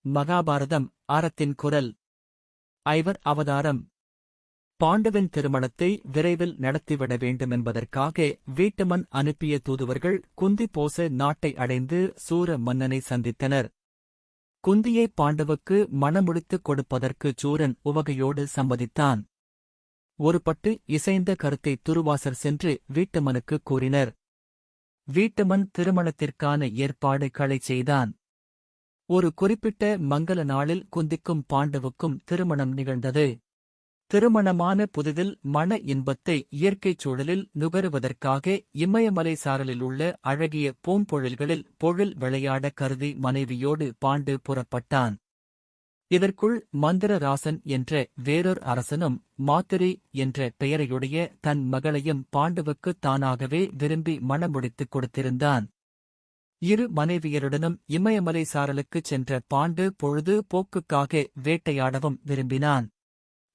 மகாபாரதம் அறத்தின் குரல். ஐவர் அவதாரம். பாண்டவன் திருமணத்தை விரைவில் நடத்திவிட வேண்டுமென்பதற்காக வீட்டுமன் அனுப்பிய தூதுவர்கள் குந்தி போச நாட்டை அடைந்து சூர மன்னனை சந்தித்தனர். குந்தியை பாண்டவுக்கு மணமுடித்துக் கொடுப்பதற்கு சூரன் உவகையோடு சம்மதித்தான். ஒருபட்டு இசைந்த கருத்தை துருவாசர் சென்று வீட்டுமனுக்குக் கூறினர். வீட்டுமன் திருமணத்திற்கான ஏற்பாடுகளைச் செய்தான். ஒரு குறிப்பிட்ட மங்கல நாளில் குந்திக்கும் பாண்டவுக்கும் திருமணம் நிகழ்ந்தது. திருமணமான புதிதில் மண இன்பத்தை இயற்கைச் சூழலில் நுகருவதற்காக இமயமலை சாரலில் உள்ள அழகிய பூம்பொழில்களில் பொழில் விளையாட கருதி மனைவியோடு பாண்டு புறப்பட்டான். இதற்குள் மந்திரராசன் என்ற வேறொரு அரசனும் மாத்திரி என்ற பெயரையுடைய தன் மகளையும் பாண்டுவுக்குத் தானாகவே விரும்பி மணமுடித்துக் கொடுத்திருந்தான். இரு மனைவியருடனும் இமயமலை சாரலுக்குச் சென்ற பாண்டு பொழுது போக்குக்காக வேட்டையாடவும் விரும்பினான்.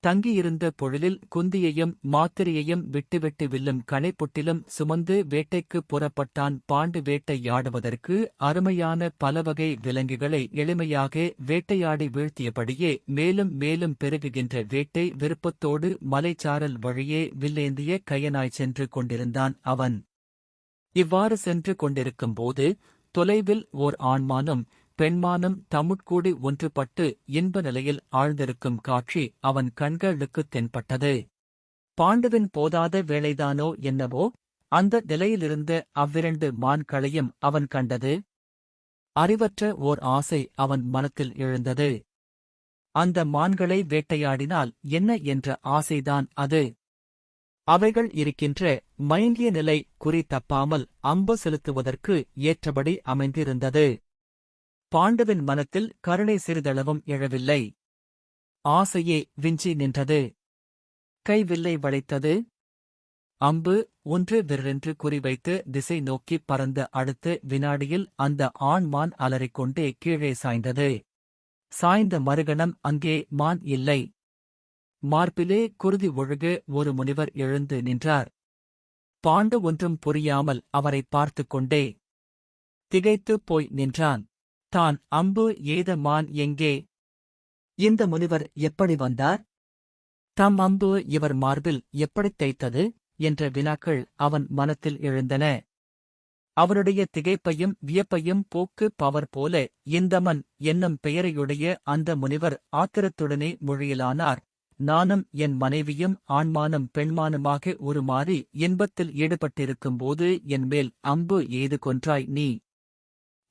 தங்கியிருந்த பொழிலில் குந்தியையும் மாத்திரியையும் விட்டுவிட்டு வில்லும் கணைப்புட்டிலும் சுமந்து வேட்டைக்குப் புறப்பட்டான். பாண்டு வேட்டையாடுவதற்கு அருமையான பலவகை விலங்குகளை எளிமையாக வேட்டையாடி வீழ்த்தியபடியே மேலும் மேலும் பெருகுகின்ற வேட்டை விருப்பத்தோடு மலைச்சாரல் வழியே வில்லேந்திய கையனாய்ச் சென்று கொண்டிருந்தான் அவன். இவ்வாறு சென்று கொண்டிருக்கும்போது தொலைவில் ஓர் ஆண்மானும் பெண்மானும் தமுட்கூடி ஒன்றுபட்டு இன்ப நிலையில் ஆழ்ந்திருக்கும் காட்சி அவன் கண்களுக்குத் தென்பட்டது. பாண்டுவின் போதாத வேளைதானோ என்னவோ, அந்த நிலையிலிருந்த அவ்விரண்டு மான்களையும் அவன் கண்டது. அறிவற்ற ஓர் ஆசை அவன் மனத்தில் எழுந்தது. அந்த மான்களை வேட்டையாடினால் என்ன என்ற ஆசைதான் அது. அவைகள் இருக்கின்ற மயங்கிய நிலை குறி தப்பாமல் அம்பு செலுத்துவதற்கு ஏற்றபடி அமைந்திருந்தது. பாண்டுவின் மனத்தில் கருணை சிறிதளவும் எழவில்லை. ஆசையே விஞ்சி நின்றது. கைவில்லை வளைத்தது. அம்பு ஒன்று விற்றென்று குறிவைத்து திசை நோக்கிப் பறந்த அடுத்த வினாடியில் அந்த ஆண்மான் அலறிக்கொண்டே கீழே சாய்ந்தது. சாய்ந்த மறுகணம் அங்கே மான் இல்லை. மார்பிலே குருதி ஒழுக ஒரு முனிவர் எழுந்து நின்றார். பாண்டு ஒன்றும் புரியாமல் அவரை பார்த்துக் கொண்டே திகைத்துப் போய் நின்றான். தான் அம்பு எய்த மான் எங்கே? இந்த முனிவர் எப்படி வந்தார்? தம் அம்பு இவர் மார்பில் எப்படித் தைத்தது என்ற வினாக்கள் அவன் மனத்தில் எழுந்தன. அவனுடைய திகைப்பையும் வியப்பையும் போக்கு பவர் போல இந்தமன் என்னும் பெயரையுடைய அந்த முனிவர் ஆத்திரத்துடனே மொழியிலானார். நானும் என் மனைவியும் ஆண்மானும் பெண்மானுமாக உருமாறி இன்பத்தில் ஈடுபட்டிருக்கும்போது என்மேல் அம்பு எய்து கொன்றாய் நீ.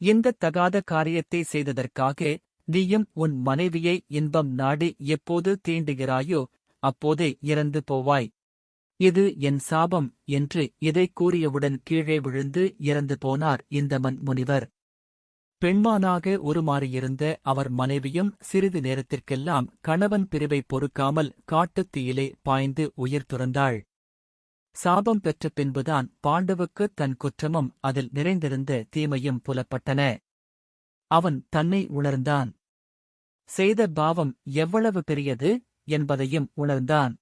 இந்தத் தகாத காரியத்தை செய்ததற்காக நீயும் உன் மனைவியை இன்பம் நாடி எப்போது தீண்டுகிறாயோ அப்போதே இறந்து போவாய். இது என் சாபம் என்று இதைக் கூறியவுடன் கீழே விழுந்து இறந்து போனார் இந்தமன் முனிவர். பெண்மானாக உருமாறியிருந்த அவர் மனைவியும் சிறிது நேரத்திற்கெல்லாம் கணவன் பிரிவை பொறுக்காமல் காட்டுத் தீயிலே பாய்ந்து உயிர் துறந்தாள். சாபம் பெற்ற பின்புதான் பாண்டுவுக்குத் தன் குற்றமும் அதில் நிறைந்திருந்த தீமையும் புலப்பட்டன. அவன் தன்னை உணர்ந்தான். செய்த பாவம் எவ்வளவு பெரியது என்பதையும் உணர்ந்தான்.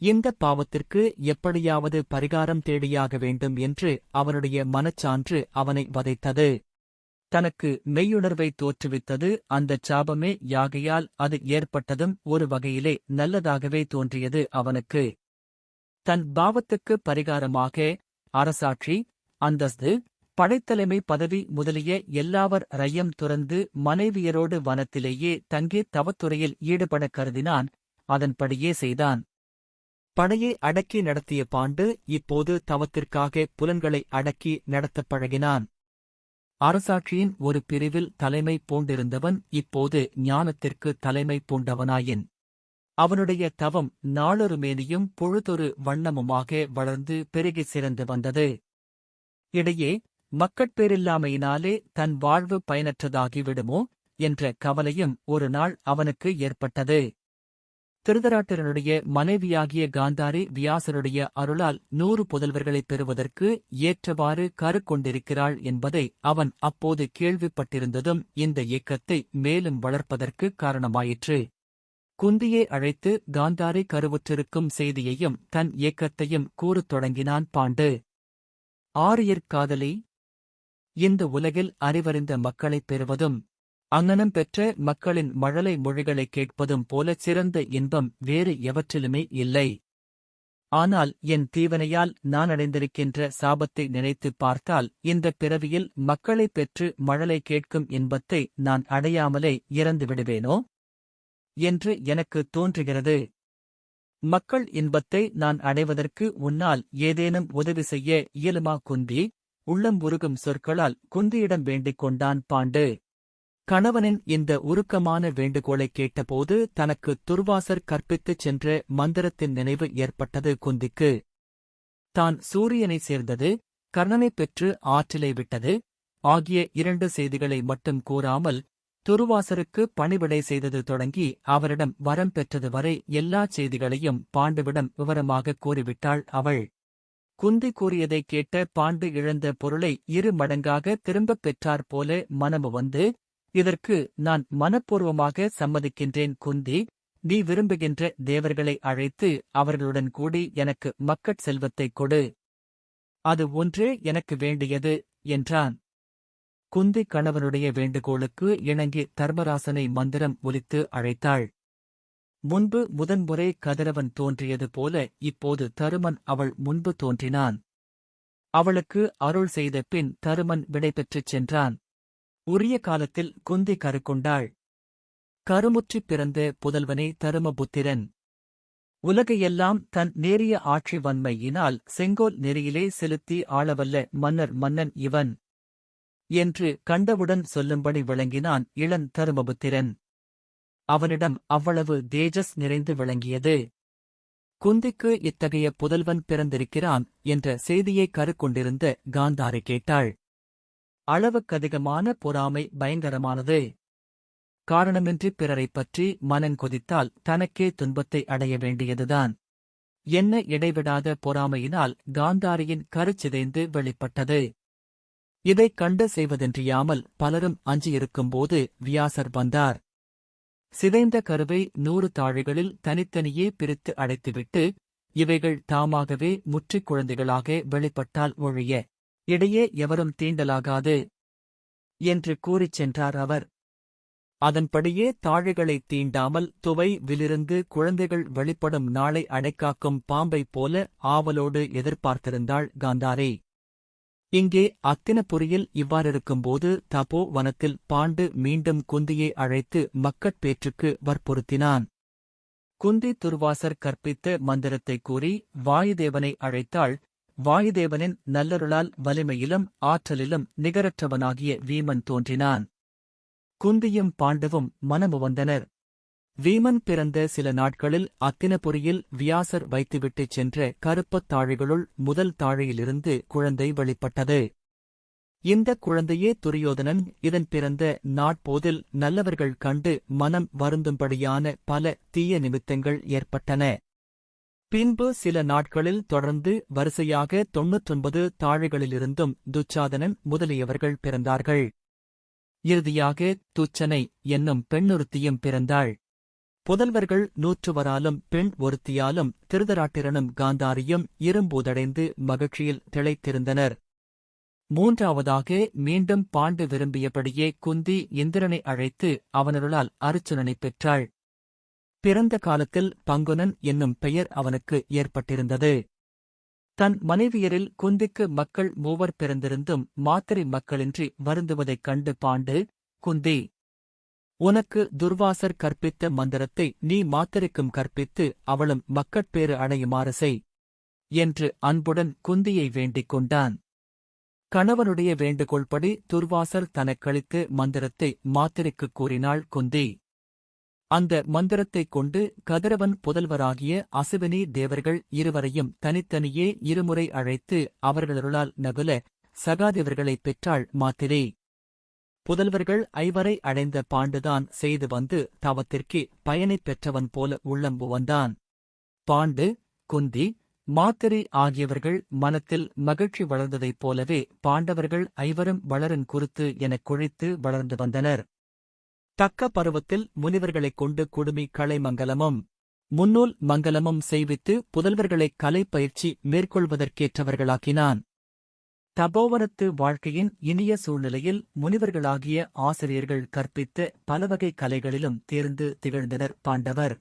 இந்த பாவத்திற்கு எப்படியாவது பரிகாரம் தேடியாக வேண்டும் என்று அவனுடைய மனச்சான்று அவனை வதைத்தது. தனக்கு மெய்யுணர்வை தோற்றுவித்தது அந்தச் சாபமே யாகையால் அது ஏற்பட்டதும் ஒரு வகையிலே நல்லதாகவே தோன்றியது அவனுக்கு. தன் பாவத்துக்குப் பரிகாரமாக அரசாட்சி, அந்தஸ்து, படைத்தலைமை பதவி முதலிய எல்லாவர் ரையம் துறந்து மனைவியரோடு வனத்திலேயே தங்கி தவத்துறையில் ஈடுபட கருதினான். அதன்படியே செய்தான். படையை அடக்கி நடத்திய பாண்டு இப்போது தவத்திற்காக புலன்களை அடக்கி நடத்தப் பழகினான். அரசாட்சியின் ஒரு பிரிவில் தலைமை பூண்டிருந்தவன் இப்போது ஞானத்திற்கு தலைமை பூண்டவனாயின் அவனுடைய தவம் நாளொரு மேனியும் பொழுதொரு வண்ணமுமாக வளர்ந்து பெருகிச் சிறந்து வந்தது. இடையே மக்கட்பேரில்லாமையினாலே தன் வாழ்வு பயனற்றதாகிவிடுமோ என்ற கவலையும் ஒரு நாள் அவனுக்கு ஏற்பட்டது. திருதராட்டிரனுடைய மனைவியாகிய காந்தாரி வியாசருடைய அருளால் 100 புதல்வர்களைப் பெறுவதற்கு ஏற்றவாறு கரு கொண்டிருக்கிறாள் என்பதை அவன் அப்போது கேள்விப்பட்டிருந்ததும் இந்த இயக்கத்தை மேலும் வளர்ப்பதற்குக் காரணமாயிற்று. குந்தியை அழைத்து காந்தாரி கருவுற்றிருக்கும் செய்தியையும் தன் இயக்கத்தையும் கூறத் தொடங்கினான் பாண்டு. ஆரியற் காதலி, இந்த உலகில் அறிவறிந்த மக்களைப் பெறுவதும் அங்ஙனம் பெற்ற மக்களின் மழலை மொழிகளைக் கேட்பதும் போலச் சிறந்த இன்பம் வேறு எவற்றிலுமே இல்லை. ஆனால் என் தீவினையால் நான் அடைந்திருக்கின்ற சாபத்தை நினைத்துப் பார்த்தால் இந்தப் பிறவியில் மக்களைப் பெற்று மழலை கேட்கும் இன்பத்தை நான் அடையாமலே இறந்து விடுவேனோ என்று எனக்குத் தோன்றுகிறது. மக்கள் இன்பத்தை நான் அடைவதற்கு உன்னால் ஏதேனும் உதவி செய்ய இயலுமா குந்தி? உள்ளம் உருகும் சொற்களால் குந்தியிடம் வேண்டிக் கொண்டான் பாண்டு. கணவனின் இந்த உருக்கமான வேண்டுகோளைக் கேட்டபோது தனக்கு துர்வாசர் கற்பித்துச் சென்ற மந்திரத்தின் நினைவு ஏற்பட்டது குந்திக்கு. தான் சூரியனைச் சேர்ந்தது, கர்ணனைப் பெற்று ஆற்றிலை விட்டது ஆகிய 2 செய்திகளை மட்டும் கூறாமல் துர்வாசருக்கு பணிவிடை செய்தது தொடங்கி அவரிடம் வரம் பெற்றது வரை எல்லாச் செய்திகளையும் பாண்டுவிடம் விவரமாகக் கூறிவிட்டாள் அவள். குந்தி கூறியதைக் கேட்ட பாண்டு இழந்த பொருளை 2 மடங்காக திரும்பப் பெற்றார் போல மனமு வந்து, இதற்கு நான் மனப்பூர்வமாக சம்மதிக்கின்றேன் குந்தி, நீ விரும்புகின்ற தேவர்களை அழைத்து அவர்களுடன் கூடி எனக்கு மக்கட் செல்வத்தைக் கொடு. அது ஒன்றே எனக்கு வேண்டியது என்றான். குந்தி கணவனுடைய வேண்டுகோளுக்கு இணங்கி தர்மராசனை மந்திரம் ஒலித்து அழைத்தாள். முன்பு முதன்முறை கதிரவன் தோன்றியது போல இப்போது தருமன் அவள் முன்பு தோன்றினான். அவளுக்கு அருள் செய்த பின் தருமன் விடைபெற்றுச் சென்றான். உரிய காலத்தில் குந்தி கருக்கொண்டாள். கருமுற்றிப் பிறந்த புதல்வனே தருமபுத்திரன். உலகையெல்லாம் தன் நேரிய ஆட்சி வன்மையினால் செங்கோல் நெறியிலே செலுத்தி ஆளவல்ல மன்னன் இவன் என்று கண்டவுடன் சொல்லும்படி விளங்கினான் இளன் தருமபுத்திரன். அவனிடம் அவ்வளவு தேஜஸ் நிறைந்து விளங்கியது. குந்திக்கு இத்தகைய புதல்வன் பிறந்திருக்கிறான் என்ற செய்தியை கருக்கொண்டிருந்த காந்தாரி கேட்டாள். அளவுக்கதிகமான பொறாமை பயங்கரமானது. காரணமின்றி பிறரைப் பற்றி மனங்கொதித்தால் தனக்கே துன்பத்தை அடைய வேண்டியதுதான். என்ன இடைவிடாத பொறாமையினால் காந்தாரியின் கருச்சிதைந்து வெளிப்பட்டது. இதைக் கண்டு செய்வதென்றியாமல் பலரும் அஞ்சியிருக்கும்போது வியாசர் வந்தார். சிதைந்த கருவை 100 தாழிகளில் தனித்தனியே பிரித்து அடைத்துவிட்டு, இவைகள் தாமாகவே முற்றிக் குழந்தைகளாக வெளிப்பட்டால் ஒழிய இடையே எவரும் தீண்டலாகாது என்று கூறிச் சென்றார் அவர். அதன்படியே தாழிகளைத் தீண்டாமல் துவை விலிருந்து குழந்தைகள் வெளிப்படும் நாளை அடைக்காக்கும் பாம்பைப் போல ஆவலோடு எதிர்பார்த்திருந்தாள் காந்தாரி. இங்கே அத்தினபுரியில் இவ்வாறிருக்கும்போது தபோ வனத்தில் பாண்டு மீண்டும் குந்தியை அழைத்து மக்கட்பேற்றுக்கு வற்புறுத்தினான். குந்தி துர்வாசர் கற்பித்த மந்திரத்தைக் கூறி வாயுதேவனை அழைத்தாள். வாயுதேவனின் நல்லருளால் வலிமையிலும் ஆற்றலிலும் நிகரற்றவனாகிய வீமன் தோன்றினான். குந்தியும் பாண்டவும் மனமு வந்தனர். வீமன் பிறந்த சில நாட்களில் அத்தினபுரியில் வியாசர் வைத்துவிட்டுச் சென்ற கருப்பத் தாழிகளுள் முதல் தாழியிலிருந்து குழந்தை வெளிப்பட்டது. இந்தக் குழந்தையே துரியோதனன். இதன் பிறந்த நாட்போதில் நல்லவர்கள் கண்டு மனம் வருந்தும்படியான பல தீய நிமித்தங்கள் ஏற்பட்டன. பின்பு சில நாட்களில் தொடர்ந்து வரிசையாக 99 தாழிகளிலிருந்தும் துச்சாதனன் முதலியவர்கள் பிறந்தார்கள். இறுதியாக துச்சனை என்னும் பெண்ணொருத்தியும் பிறந்தாள். புதல்வர்கள் 100வராலும் பெண் ஒருத்தியாலும் திருதராட்டிரனும் காந்தாரியும் இரும்பூதடைந்து மகிழ்ச்சியில் திளைத்திருந்தனர். 3ஆவதாக மீண்டும் பாண்டு விரும்பியபடியே குந்தி இந்திரனை அழைத்து அவனருளால் அருச்சுனனைப் பெற்றாள். பிறந்த காலத்தில் பங்குனன் என்னும் பெயர் அவனுக்கு ஏற்பட்டிருந்தது. தன் மனைவியரில் குந்திக்கு மக்கள் 3 பிறந்திருந்தும் மாத்திரை மக்களின்றி வருந்துவதைக் கண்டு பாண்டு, குந்தி, உனக்கு துர்வாசர் கற்பித்த மந்திரத்தை நீ மாத்திரைக்கும் கற்பித்து அவளும் மக்கட்பேறு அடையுமாறு செய் என்று அன்புடன் குந்தியை வேண்டிக் கொண்டான். கணவனுடைய வேண்டுகோள்படி துர்வாசர் தனக்களித்து மந்திரத்தை மாத்திரைக்குக் கூறினாள் குந்தி. அந்த மந்திரத்தைக் கொண்டு கதிரவன் புதல்வராகிய அசுவினி தேவர்கள் இருவரையும் தனித்தனியே 2 முறை அழைத்து அவர்களருளால் நகுல சகாதேவர்களைப் பெற்றாள் மாத்திரை. புதல்வர்கள் 5 அடைந்த பாண்டுதான் செய்து வந்து தவத்திற்கு பயனைப் பெற்றவன் போல உள்ளம்பு வந்தான். பாண்டு, குந்தி, மாத்திரை ஆகியவர்கள் மனத்தில் மகிழ்ச்சி வளர்ந்ததைப் போலவே பாண்டவர்கள் 5 வளரன் குருத்து எனக் குழித்து வளர்ந்து வந்தனர். தக்க பருவத்தில் முனிவர்களைக் கொண்டு குடுமி கலை மங்கலமும் முன்னூல் மங்கலமும் செய்வித்து புதல்வர்களைக் கலைப்பயிற்சி மேற்கொள்வதற்கேற்றவர்களாக்கினான். தபோவனத்து வாழ்க்கையின் இனிய சூழ்நிலையில் முனிவர்களாகிய ஆசிரியர்கள் கற்பித்த பலவகை கலைகளிலும் தேர்ந்து திகழ்ந்தனர் பாண்டவர்.